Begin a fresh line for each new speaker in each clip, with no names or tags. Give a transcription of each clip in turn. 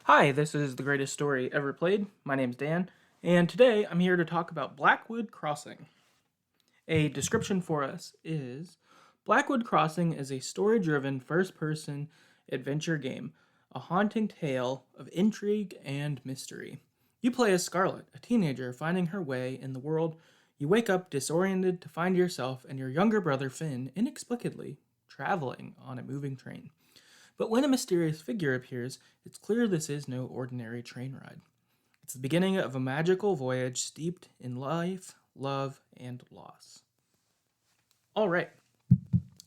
Hi, this is The Greatest Story Ever Played. My name's Dan, and today I'm here to talk about Blackwood Crossing. A description for us is Blackwood Crossing is a story driven first person adventure game, a haunting tale of intrigue and mystery. You play as Scarlett, a teenager finding her way in the world. You wake up disoriented to find yourself and your younger brother Finn inexplicably traveling on a moving train. But when a mysterious figure appears, it's clear this is no ordinary train ride. It's the beginning of a magical voyage steeped in life, love, and loss. All right.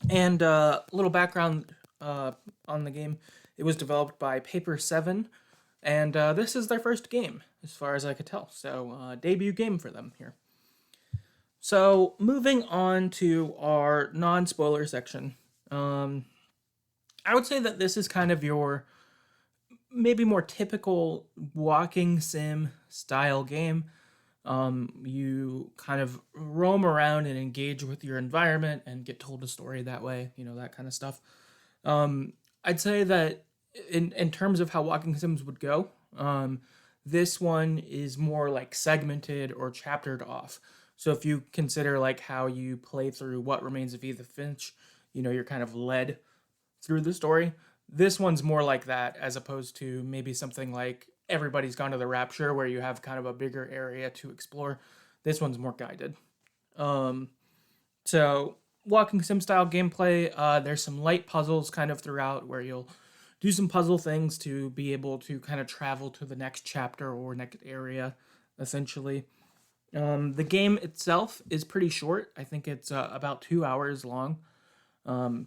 And a little background on the game. It was developed by Paper 7, and this is their first game, as far as I could tell. So, debut game for them here. So, moving on to our non spoiler section. I would say that this is kind of your maybe more typical walking sim style game. You kind of roam around and engage with your environment and get told a story that way, that kind of stuff. I'd say that in terms of how walking sims would go, this one is more like segmented or chaptered off. So if you consider like how you play through What Remains of Edith Finch, you're kind of led through the story. This one's more like that as opposed to maybe something like Everybody's Gone to the Rapture, where you have kind of a bigger area to explore. This one's more guided. So walking sim style gameplay, there's some light puzzles kind of throughout where you'll do some puzzle things to be able to kind of travel to the next chapter or next area, essentially. The game itself is pretty short. I think it's about 2 hours long.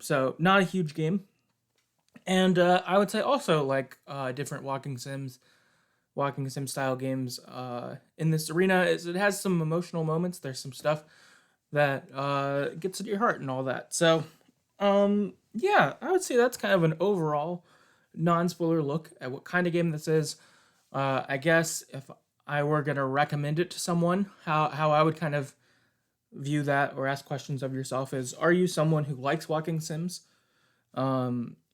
So not a huge game. And I would say also like different walking sim style games in this arena is it has some emotional moments. There's some stuff that gets at your heart and all that. So yeah, I would say that's kind of an overall non-spoiler look at what kind of game this is. I guess if I were gonna recommend it to someone, how I would kind of view that or ask questions of yourself is: are you someone who likes walking sims?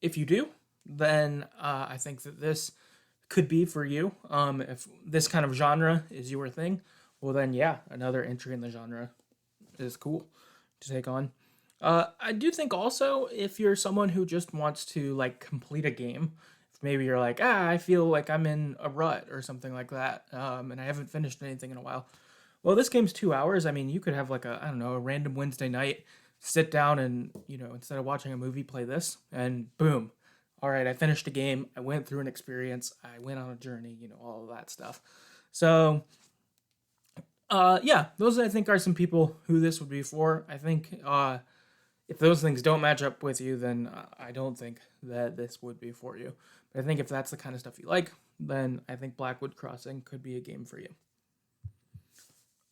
If you do, then I think that this could be for you. If this kind of genre is your thing, well then yeah, another entry in the genre is cool to take on. I do think also if you're someone who just wants to like complete a game, if maybe you're like, I feel like I'm in a rut or something like that, and I haven't finished anything in a while. Well, this game's 2 hours. I mean, you could have like a random Wednesday night, sit down and, instead of watching a movie, play this, and boom. All right, I finished a game. I went through an experience. I went on a journey, all of that stuff. So, yeah, those I think are some people who this would be for. I think if those things don't match up with you, then I don't think that this would be for you. But I think if that's the kind of stuff you like, then I think Blackwood Crossing could be a game for you.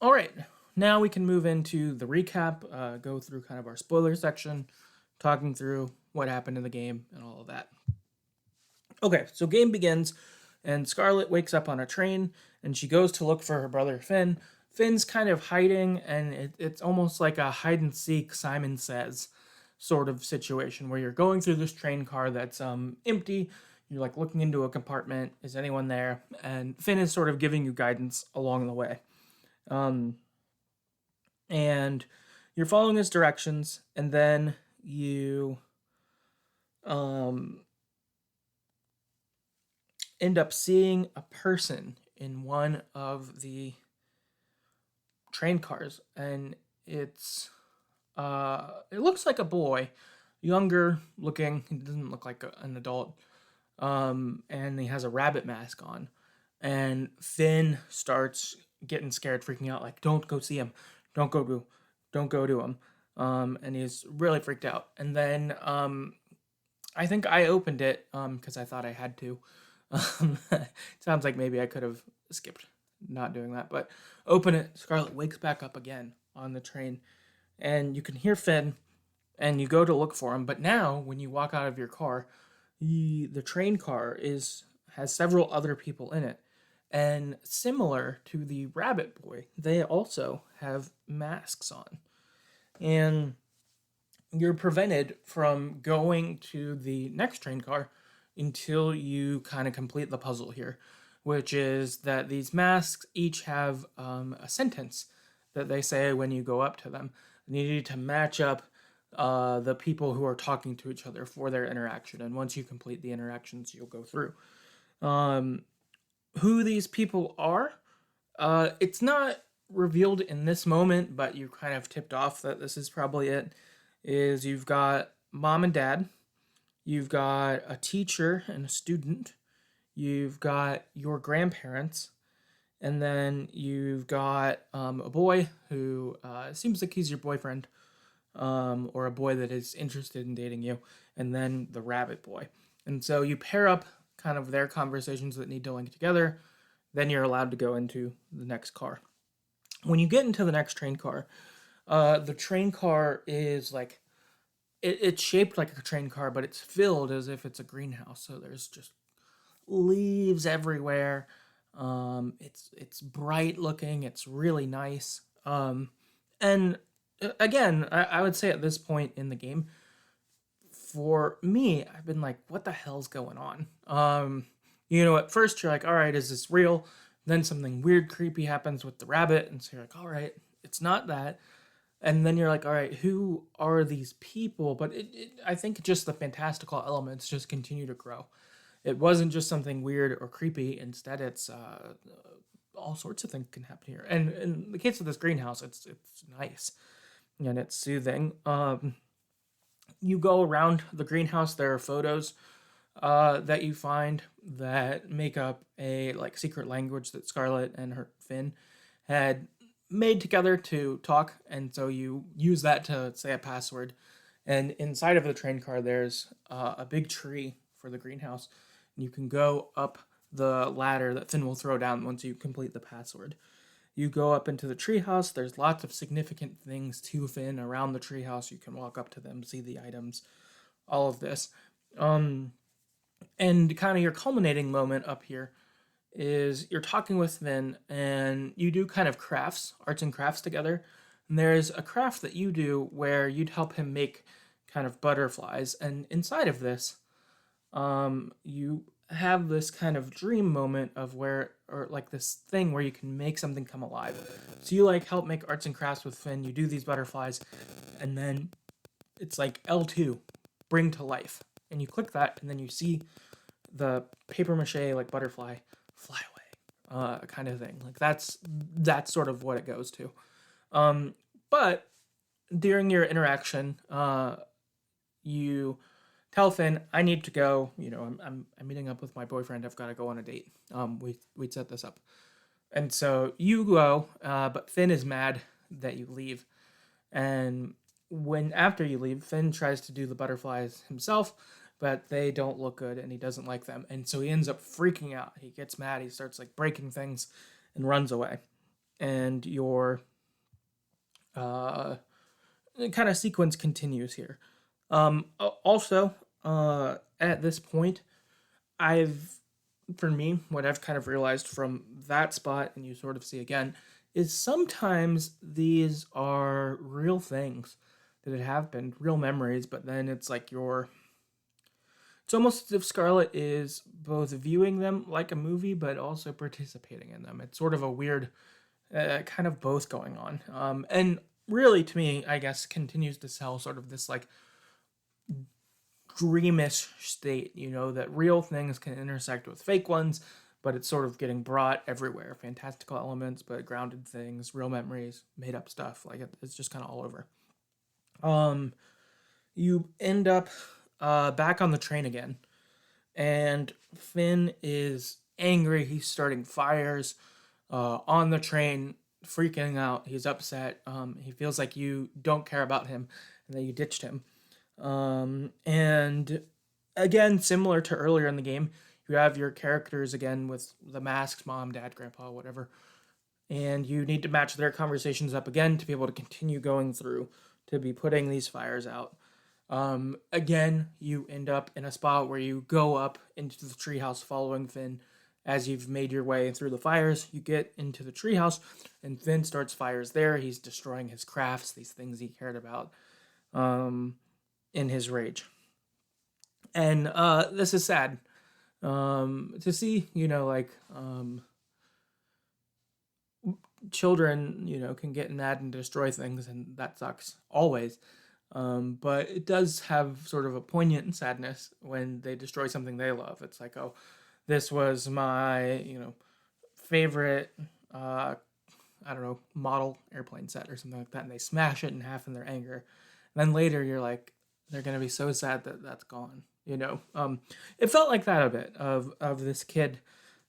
All right, now we can move into the recap, go through kind of our spoiler section, talking through what happened in the game and all of that. Okay, so game begins, and Scarlett wakes up on a train, and she goes to look for her brother Finn. Finn's kind of hiding, and it's almost like a hide and seek, Simon Says sort of situation where you're going through this train car that's empty. You're like looking into a compartment. Is anyone there? And Finn is sort of giving you guidance along the way. And you're following his directions, and then you end up seeing a person in one of the train cars, and it looks like a boy, younger looking. He doesn't look like an adult, and he has a rabbit mask on. And Finn starts getting scared, freaking out, like, don't go see him, don't go to him. And he's really freaked out. And then I think I opened it because I thought I had to. Sounds like maybe I could have skipped not doing that, but open it. Scarlett wakes back up again on the train, and you can hear Finn, and you go to look for him. But now, when you walk out of your car, the train car has several other people in it. And similar to the Rabbit Boy, they also have masks on. And you're prevented from going to the next train car until you kind of complete the puzzle here, which is that these masks each have a sentence that they say when you go up to them. And you need to match up the people who are talking to each other for their interaction. And once you complete the interactions, you'll go through. Who these people are, it's not revealed in this moment, but you kind of tipped off that this is probably it. Is you've got mom and dad, you've got a teacher and a student, you've got your grandparents, and then you've got a boy who seems like he's your boyfriend, or a boy that is interested in dating you, and then the rabbit boy. And so you pair up kind of their conversations that need to link together, then you're allowed to go into the next car. When you get into the next train car, the train car is like, it's shaped like a train car, but it's filled as if it's a greenhouse. So there's just leaves everywhere. It's bright looking. It's really nice. And again, I would say at this point in the game, for me, I've been like, what the hell's going on? At first you're like, all right, is this real? Then something weird, creepy happens with the rabbit, and so you're like, all right, it's not that. And then you're like, all right, who are these people? But I think just the fantastical elements just continue to grow. It wasn't just something weird or creepy. Instead, it's all sorts of things can happen here. And in the case of this greenhouse, it's nice and it's soothing. You go around the greenhouse. There are photos that you find that make up a secret language that Scarlett and her Finn had made together to talk, and so you use that to say a password. And inside of the train car, there's a big tree for the greenhouse, and you can go up the ladder that Finn will throw down once you complete the password. You go up into the treehouse. There's lots of significant things to Finn around the treehouse. You can walk up to them, see the items, all of this. And kind of your culminating moment up here is you're talking with Finn, and you do kind of arts and crafts together. And there's a craft that you do where you'd help him make kind of butterflies. And inside of this, you have this kind of dream moment of this thing where you can make something come alive. So you help make arts and crafts with Finn. You do these butterflies, and then it's like L2, bring to life. And you click that, and then you see the paper mache butterfly fly away, kind of thing. That's sort of what it goes to. But during your interaction, you tell Finn, I need to go. I'm meeting up with my boyfriend. I've got to go on a date. We'd set this up, and so you go. But Finn is mad that you leave, and after you leave, Finn tries to do the butterflies himself, but they don't look good, and he doesn't like them, and so he ends up freaking out. He gets mad. He starts breaking things, and runs away. And your kind of sequence continues here. Also, at this point, what I've kind of realized from that spot, and you sort of see again, is sometimes these are real things that have happened, real memories, but then it's it's almost as if Scarlett is both viewing them like a movie, but also participating in them. It's sort of a weird, kind of both going on. And really, to me, I guess, continues to sell sort of this dreamish state, that real things can intersect with fake ones, but it's sort of getting brought everywhere. Fantastical elements, but grounded things, real memories, made up stuff. It's just kind of all over. You end up back on the train again, and Finn is angry. He's starting fires on the train, freaking out. He's upset. He feels like you don't care about him and that you ditched him. And again, similar to earlier in the game, you have your characters again with the masks, mom, dad, grandpa, whatever, and you need to match their conversations up again to be able to continue going through, to be putting these fires out. Again, you end up in a spot where you go up into the treehouse following Finn. As you've made your way through the fires, you get into the treehouse, and Finn starts fires there. He's destroying his crafts, these things he cared about, in his rage. And this is sad. to see, children, can get mad and destroy things, and that sucks always. But it does have sort of a poignant sadness when they destroy something they love. It's like, oh, this was my, favorite, uh, I don't know, model airplane set or something like that, and they smash it in half in their anger. And then later you're like, they're gonna be so sad that that's gone. It felt like that a bit of this kid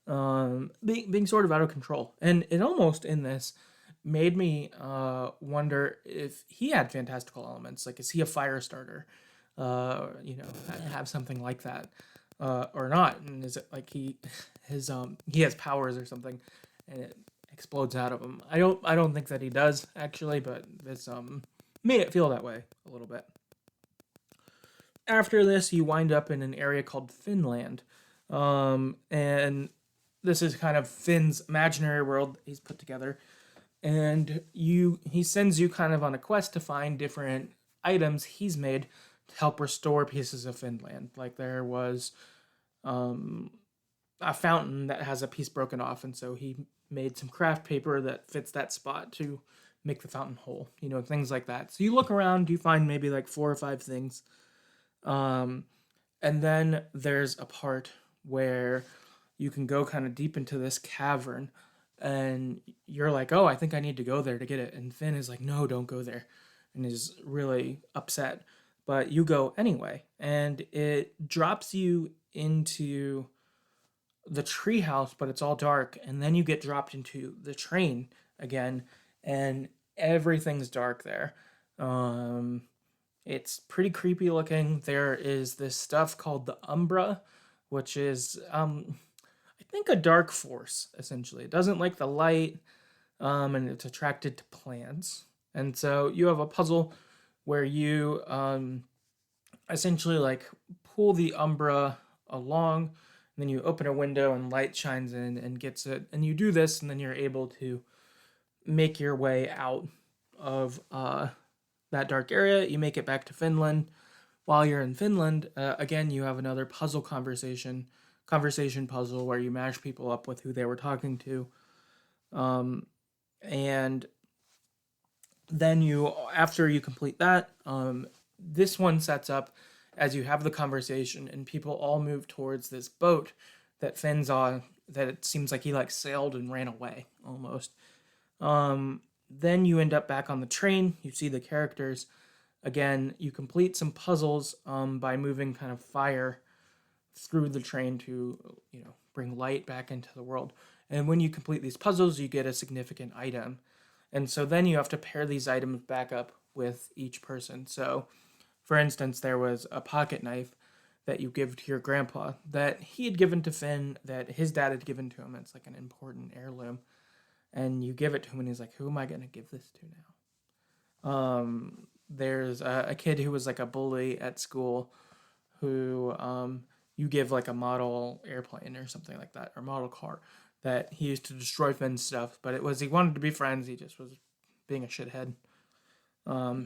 being sort of out of control, and it almost in this made me wonder if he had fantastical elements. Like, is he a fire starter? Have something like that, or not? And is it like he has powers or something, and it explodes out of him? I don't think that he does actually, but this made it feel that way a little bit. After this, you wind up in an area called Finland, and this is kind of Finn's imaginary world he's put together, and he sends you kind of on a quest to find different items he's made to help restore pieces of Finland. Like, there was a fountain that has a piece broken off, and so he made some craft paper that fits that spot to make the fountain whole. Things like that. So you look around, you find maybe like 4 or 5 things, um, and then there's a part where you can go kind of deep into this cavern, and you're like, oh, I think I need to go there to get it. And Finn is like, no, don't go there, and is really upset. But you go anyway, and it drops you into the treehouse, but it's all dark. And then you get dropped into the train again, and everything's dark there. Um, it's pretty creepy looking. There is this stuff called the Umbra, which is, I think, a dark force, essentially. It doesn't like the light, and it's attracted to plants. And so you have a puzzle where you essentially like pull the Umbra along, and then you open a window and light shines in and gets it. And you do this, and then you're able to make your way out of that dark area. You make it back to Finland. While you're in Finland, again, you have another conversation puzzle where you match people up with who they were talking to, and then after you complete that, this one sets up as you have the conversation, and people all move towards this boat that Finn's on. That it seems like he like sailed and ran away almost. Then you end up back on the train. You see the characters. Again, you complete some puzzles by moving kind of fire through the train to, bring light back into the world. And when you complete these puzzles, you get a significant item. And so then you have to pair these items back up with each person. So, for instance, there was a pocket knife that you give to your grandpa that he had given to Finn, that his dad had given to him. It's like an important heirloom. And you give it to him, and he's like, who am I going to give this to now? There's a kid who was like a bully at school who you give like a model airplane or something like that, or model car that he used to destroy Finn's stuff. But he wanted to be friends. He just was being a shithead.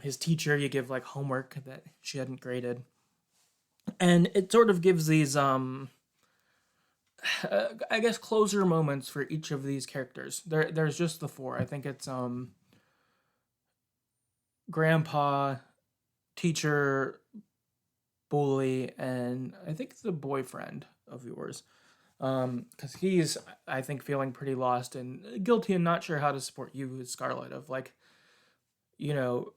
His teacher, you give like homework that she hadn't graded. And it sort of gives these, I guess, closure moments for each of these characters. There's just the 4. I think it's grandpa, teacher, bully, and I think the boyfriend of yours. Because he's, I think, feeling pretty lost and guilty and not sure how to support you, Scarlett, of like, you know,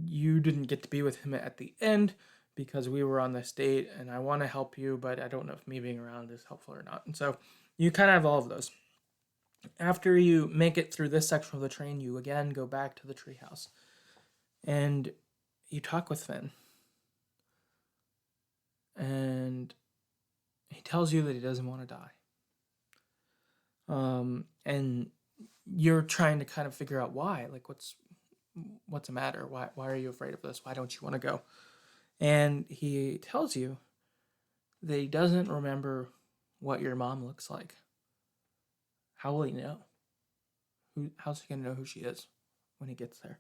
you didn't get to be with him at the end because we were on this date and I want to help you, but I don't know if me being around is helpful or not. And so you kind of have all of those. After you make it through this section of the train, you again go back to the treehouse and you talk with Finn. And he tells you that he doesn't want to die. And you're trying to kind of figure out why. Like, what's the matter? Why are you afraid of this? Why don't you want to go? And he tells you that he doesn't remember what your mom looks like. How will he know? How's he gonna know who she is when he gets there?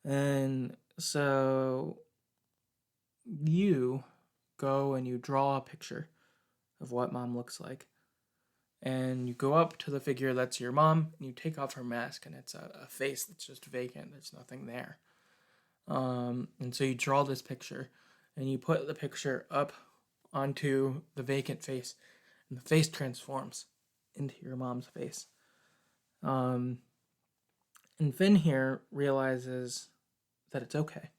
And so you go and you draw a picture of what mom looks like. And you go up to the figure that's your mom, and you take off her mask, and it's a face that's just vacant. There's nothing there. And so you draw this picture, and you put the picture up onto the vacant face, and the face transforms into your mom's face. And Finn here realizes that it's okay.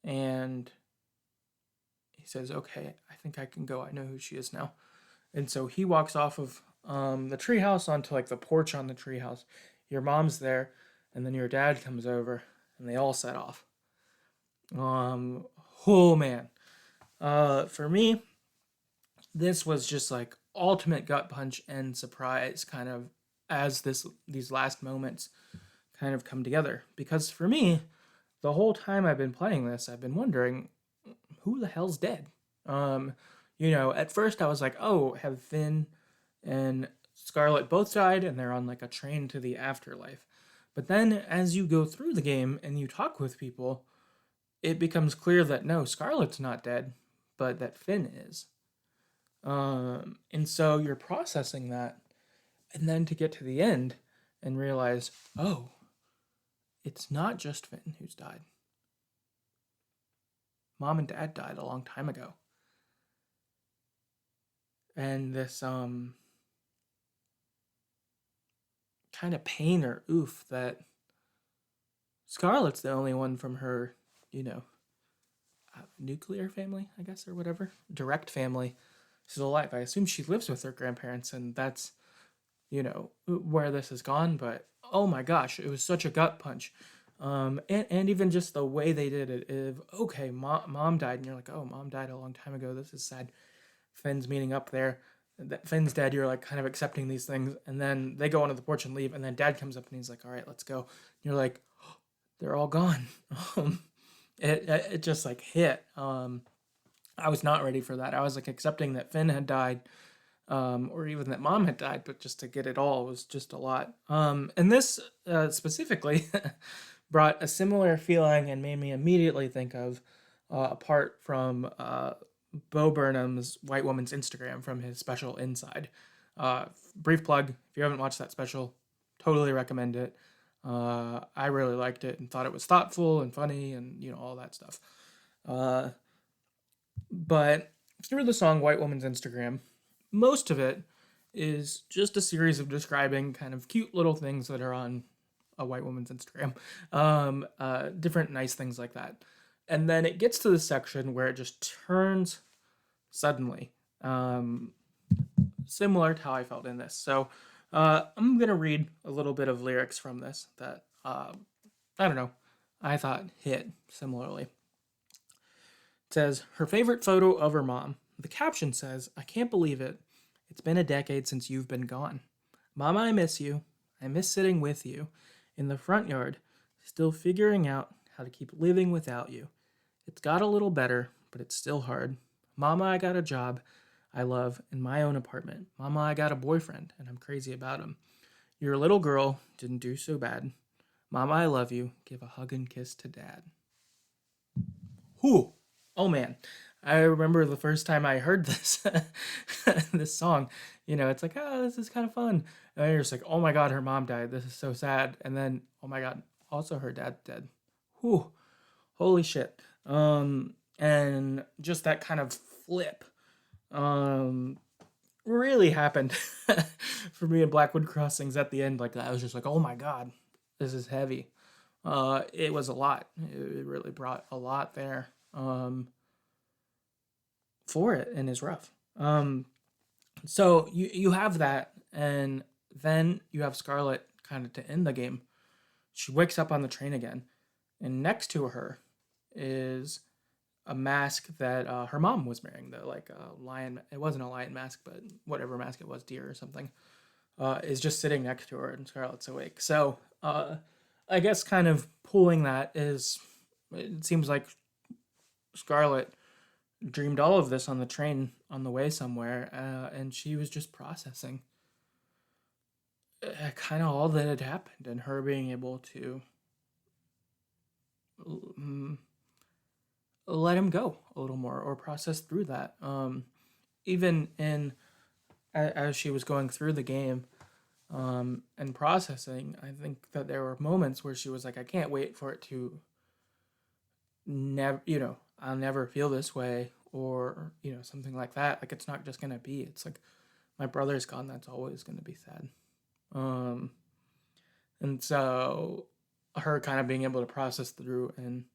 And he says, okay, I think I can go. I know who she is now. And so he walks off of the treehouse onto like the porch on the treehouse. Your mom's there, and then your dad comes over, and they all set off. Oh man. For me, this was just like ultimate gut punch and surprise kind of as these last moments kind of come together. Because for me, the whole time I've been playing this, I've been wondering who the hell's dead. At first I was like, oh, have Finn and Scarlett both died and they're on like a train to the afterlife. But then as you go through the game and you talk with people, it becomes clear that no, Scarlett's not dead, but that Finn is. And so you're processing that, and then to get to the end and realize, oh, it's not just Finn who's died. Mom and Dad died a long time ago. And this kind of pain or oof that Scarlett's the only one from her, nuclear family, I guess, or whatever, direct family, still alive. I assume she lives with her grandparents, and that's, where this has gone. But oh my gosh, it was such a gut punch. And even just the way they did it. If, okay, mom died, and you're like, oh, mom died a long time ago. This is sad. Finn's meeting up there. That Finn's dead. You're like kind of accepting these things, and then they go onto the porch and leave, and then Dad comes up and he's like, all right, let's go. And you're like, oh, they're all gone. It just like hit. I was not ready for that. I was like accepting that Finn had died, or even that Mom had died, but just to get it all was just a lot. And this specifically brought a similar feeling and made me immediately think of apart from Bo Burnham's White Woman's Instagram from his special Inside. Brief plug: if you haven't watched that special, totally recommend it. I really liked it and thought it was thoughtful and funny and all that stuff. But through the song White Woman's Instagram, most of it is just a series of describing kind of cute little things that are on a white woman's Instagram. Different nice things like that. And then it gets to the section where it just turns suddenly. Similar to how I felt in this. So I'm going to read a little bit of lyrics from this that, I don't know, I thought hit similarly. It says, her favorite photo of her mom. The caption says, I can't believe it. It's been a decade since you've been gone. Mama, I miss you. I miss sitting with you in the front yard, still figuring out how to keep living without you. It's got a little better, but it's still hard. Mama, I got a job I love in my own apartment. Mama, I got a boyfriend, and I'm crazy about him. Your little girl didn't do so bad. Mama, I love you. Give a hug and kiss to Dad. Whew. Oh, man. I remember the first time I heard this this song. It's like, oh, this is kind of fun. And you're just like, oh my God, her mom died. This is so sad. And then, oh my God, also her dad dead. Whew. Holy shit. And just that kind of flip really happened for me in Blackwood Crossings at the end. Like I was just like, oh my God, this is heavy. It was a lot. It really brought a lot there for it and is rough. So you have that, and then you have Scarlett kind of to end the game. She wakes up on the train again, and next to her is a mask that her mom was wearing, the like lion. It wasn't a lion mask, but whatever mask it was, deer or something, is just sitting next to her, and Scarlett's awake. So I guess kind of pulling that is, it seems like Scarlett dreamed all of this on the train on the way somewhere, and she was just processing kind of all that had happened, and her being able to let him go a little more or process through that. even in as she was going through the game and processing, I think that there were moments where she was like, I can't wait for it to never, I'll never feel this way, or, something like that. Like, it's not just going to be, it's like, my brother's gone, that's always going to be sad. Um, and so her kind of being able to process through and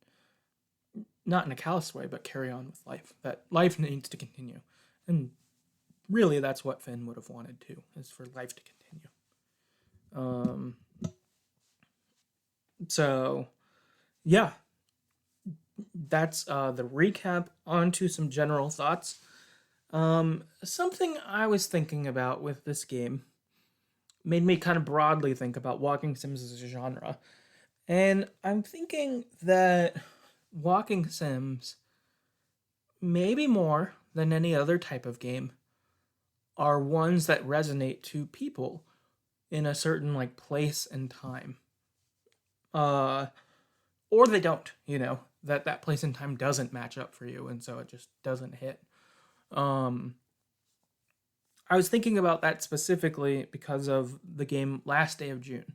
not in a callous way, but carry on with life, that life needs to continue. And really, that's what Finn would have wanted to, is for life to continue. So, yeah, that's the recap. On to some general thoughts. Something I was thinking about with this game made me kind of broadly think about walking sims as a genre. And I'm thinking that walking sims, maybe more than any other type of game, are ones that resonate to people in a certain like place and time. Or they don't, that place and time doesn't match up for you, and so it just doesn't hit. Um, I was thinking about that specifically because of the game Last Day of June,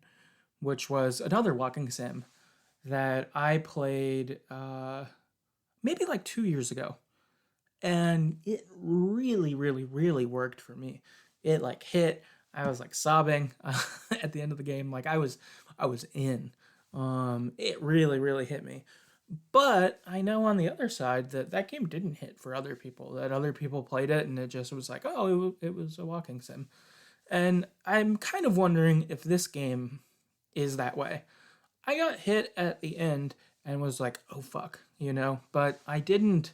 which was another walking sim that I played maybe like 2 years ago. And it really, really, really worked for me. It like hit. I was like sobbing at the end of the game. Like I was in. It really, really hit me. But I know on the other side that that game didn't hit for other people. That other people played it and it just was like, oh, it was a walking sim. And I'm kind of wondering if this game is that way. I got hit at the end and was like, oh fuck, But I didn't.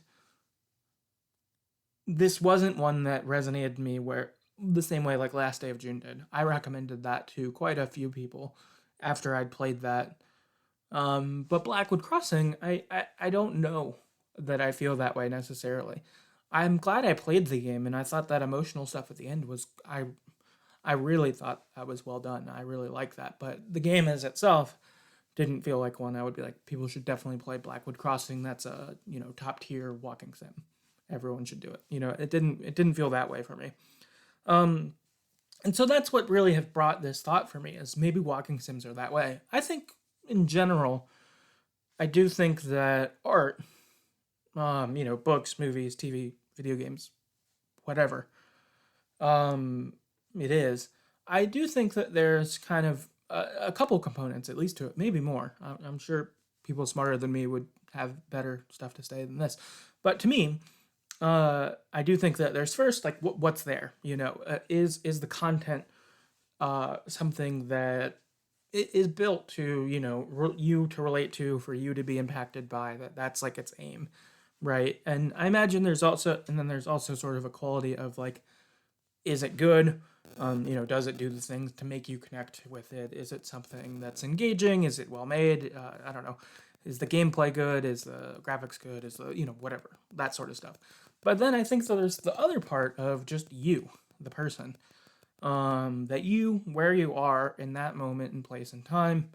This wasn't one that resonated me where the same way like Last Day of June did. I recommended that to quite a few people after I'd played that. But Blackwood Crossing, I don't know that I feel that way necessarily. I'm glad I played the game, and I thought that emotional stuff at the end was I really thought that was well done. I really liked that, but the game as itself didn't feel like one I would be like, people should definitely play Blackwood Crossing. That's a top tier walking sim. Everyone should do it. It didn't feel that way for me. And so that's what really have brought this thought for me, is maybe walking sims are that way. I think in general, I do think that art, books, movies, TV, video games, whatever, it is. I do think that there's kind of a couple components, at least to it, maybe more. I'm sure people smarter than me would have better stuff to say than this. But to me, I do think that there's first, like, what's there? Is the content something that is built to, you to relate to, for you to be impacted by, that's like its aim, right? And I imagine there's also sort of a quality of like, is it good? Does it do the things to make you connect with it? Is it something that's engaging? Is it well made? I don't know. Is the gameplay good? Is the graphics good? Is the, whatever, that sort of stuff. But then I think that there's the other part of just you, the person, that you, where you are in that moment and place and time,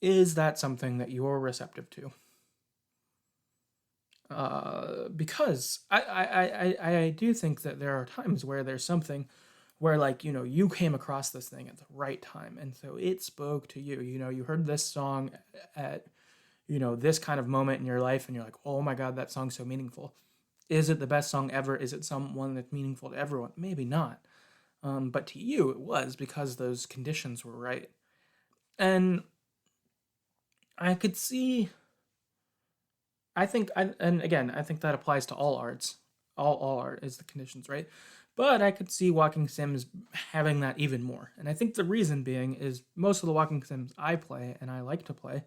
is that something that you're receptive to? Because I do think that there are times where there's something where, like, you came across this thing at the right time, and so it spoke to you. You heard this song at, this kind of moment in your life, and you're like, oh my God, that song's so meaningful. Is it the best song ever? Is it someone that's meaningful to everyone? Maybe not. But to you, it was, because those conditions were right. And I could see, and again, I think that applies to all arts. All art is the conditions, right? But I could see walking sims having that even more. And I think the reason being is most of the walking sims I play and I like to play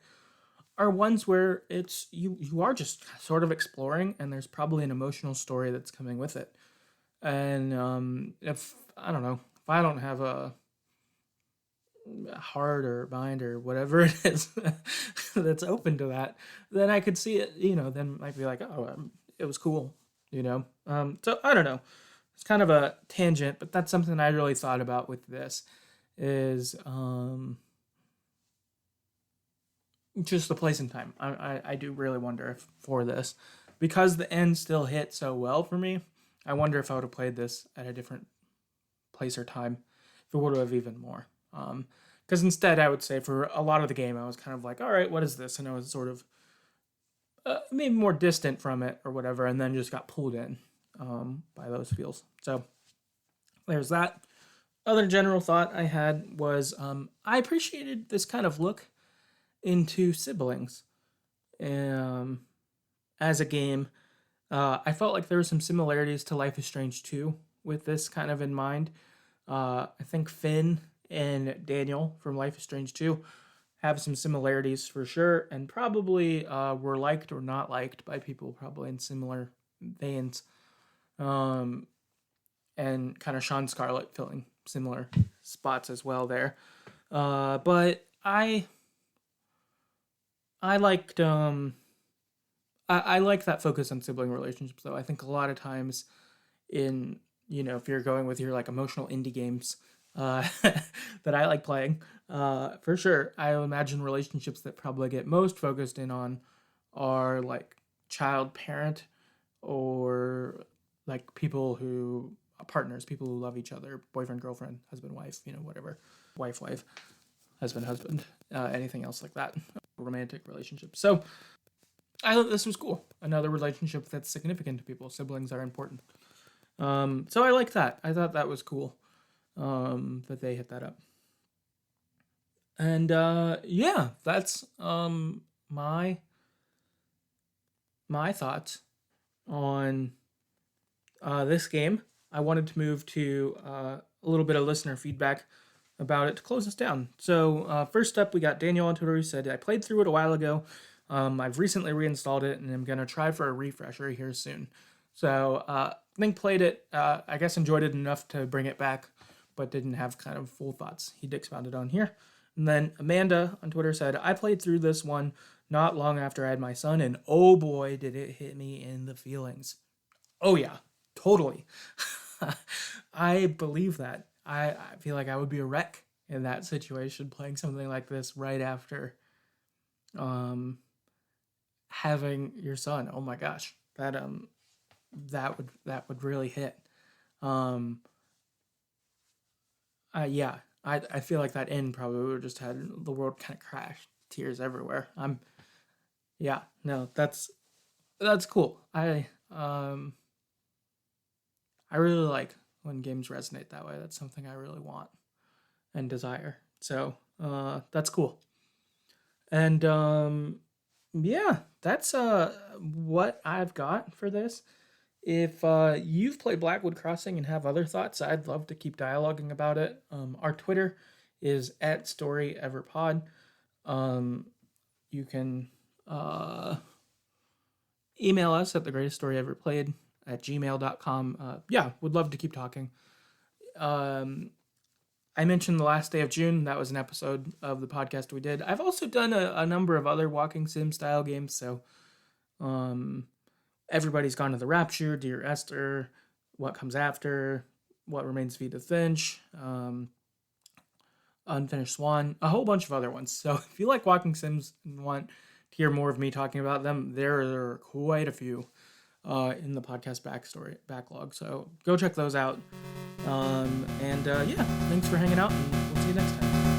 are ones where it's you are just sort of exploring, and there's probably an emotional story that's coming with it. And if I don't know, if I don't have a heart or mind or whatever it is that's open to that, then I could see it. Then I'd be like, oh, it was cool. So I don't know. It's kind of a tangent, but that's something I really thought about with this. Is just the place and time. I do really wonder if for this because the end still hit so well for me, I wonder if I would have played this at a different place or time, if it would have even more. Because instead, I would say for a lot of the game, I was kind of like, all right, what is this? And I was sort of maybe more distant from it or whatever, and then just got pulled in by those feels. So there's that. Other general thought I had was I appreciated this kind of look into siblings as a game. I felt like there were some similarities to Life is Strange 2 with this kind of in mind. I think Finn and Daniel from Life is Strange 2 have some similarities for sure, and probably were liked or not liked by people probably in similar veins. And kind of Sean Scarlett filling similar spots as well there. But I liked I like that focus on sibling relationships though. I think a lot of times in, if you're going with your like emotional indie games that I like playing, for sure, I imagine relationships that probably get most focused in on are like child parent or like people who partners, people who love each other, boyfriend, girlfriend, husband, wife, whatever, wife, husband, anything else like that, romantic relationship. So I thought this was cool. Another relationship that's significant to people. Siblings are important. So I like that. I thought that was cool that they hit that up. And yeah, that's my thoughts on this game. I wanted to move to a little bit of listener feedback about it to close us down. So first up, we got Daniel on Twitter who said, I played through it a while ago. I've recently reinstalled it and I'm going to try for a refresher here soon. So I think played it, I guess enjoyed it enough to bring it back, but didn't have kind of full thoughts. He expounded on here. And then Amanda on Twitter said, I played through this one not long after I had my son, and oh boy, did it hit me in the feelings. Oh yeah, totally. I believe that. I feel like I would be a wreck in that situation, playing something like this right after having your son. Oh my gosh, that would really hit. Yeah, I feel like that end probably would have just had the world kind of crash, tears everywhere. Yeah, no, that's cool. I really like when games resonate that way. That's something I really want and desire. So that's cool. And yeah, that's what I've got for this. If you've played Blackwood Crossing and have other thoughts, I'd love to keep dialoguing about it. Our Twitter is @StoryEverPod. You can email us at TheGreatestStoryEverPlayed @gmail.com. Yeah, would love to keep talking. I mentioned the last day of June. That was an episode of the podcast we did. I've also done a number of other walking sim style games. So Everybody's Gone to the Rapture, Dear Esther, What Comes After, What Remains of Edith Finch, Unfinished Swan, a whole bunch of other ones. So if you like walking sims and want to hear more of me talking about them, there are quite a few in the podcast backlog. So go check those out. Yeah, thanks for hanging out, and we'll see you next time.